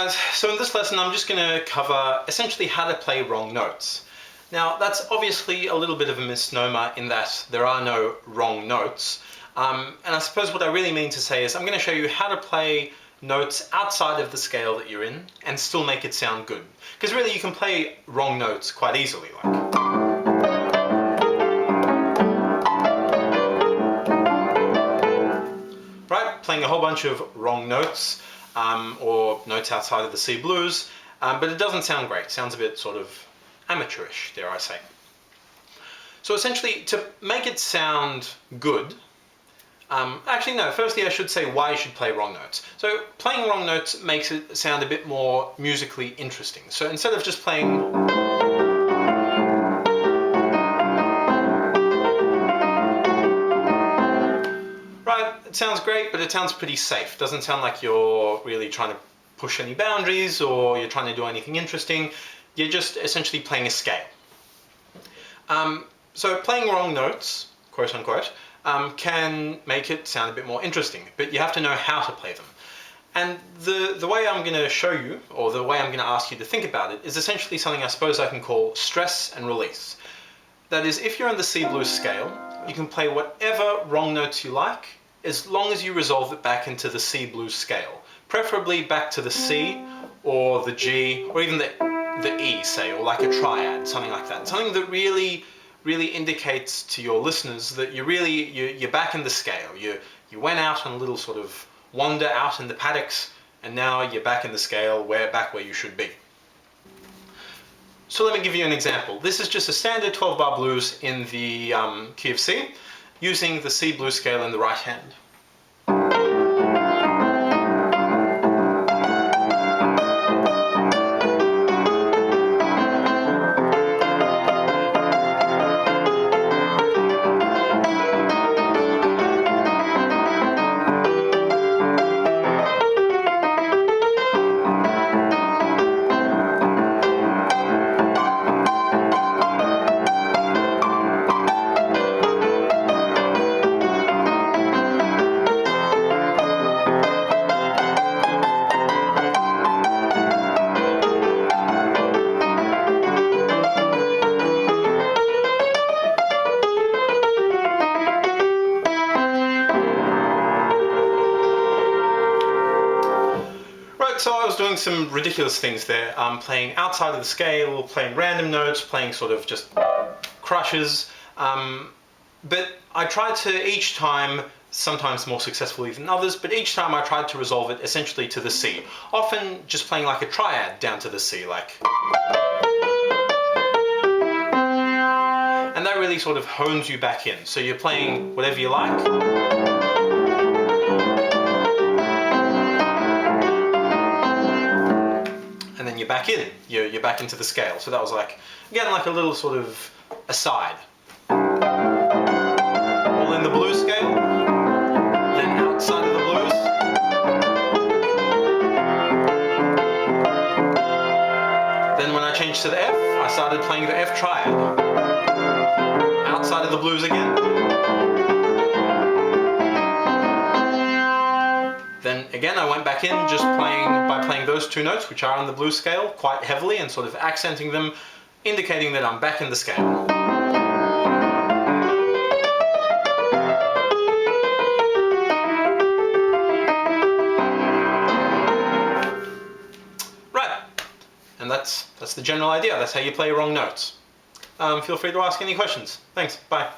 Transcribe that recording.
guys, so in this lesson I'm just going to cover essentially how to play wrong notes. Now that's obviously a little bit of a misnomer in that there are no wrong notes, and I suppose what I really mean to say is I'm going to show you how to play notes outside of the scale that you're in and still make it sound good. Because really you can play wrong notes quite easily, right? Playing a whole bunch of wrong notes or notes outside of the C blues, but it doesn't sound great. It sounds a bit sort of amateurish, dare I say. So essentially, to make it sound good, actually no, firstly I should say why you should play wrong notes. So playing wrong notes makes it sound a bit more musically interesting. So instead of just playing right, it sounds great, but it sounds pretty safe. It doesn't sound like you're really trying to push any boundaries or you're trying to do anything interesting. You're just essentially playing a scale. So playing wrong notes, quote unquote, can make it sound a bit more interesting, but you have to know how to play them. And the way I'm going to show you, or the way I'm going to ask you to think about it, is essentially something I suppose I can call stress and release. That is, if you're on the C blues scale, you can play whatever wrong notes you like, as long as you resolve it back into the C blues scale. Preferably back to the C, or the G, or even the E, say, or like a triad, something like that. Something that really indicates to your listeners that you're back in the scale. You went out on a little sort of wander out in the paddocks, and now you're back in the scale, back where you should be. So let me give you an example. This is just a standard 12-bar blues in the key of C, using the C blues scale in the right hand. So I was doing some ridiculous things there, playing outside of the scale, playing random notes, playing sort of just crushes, but I tried to each time, sometimes more successfully than others, but each time I tried to resolve it essentially to the C, often just playing like a triad down to the C, like. And that really sort of hones you back in, so you're playing whatever you like. And then you're back in, you're back into the scale. So that was like, again, like a little sort of aside. All in the blues scale, then outside of the blues. Then when I changed to the F, I started playing the F triad. Outside of the blues again. Then again I went back in just by playing those two notes, which are on the blues scale, quite heavily, and sort of accenting them, indicating that I'm back in the scale. Right, and that's the general idea. That's how you play wrong notes. Feel free to ask any questions. Thanks, bye.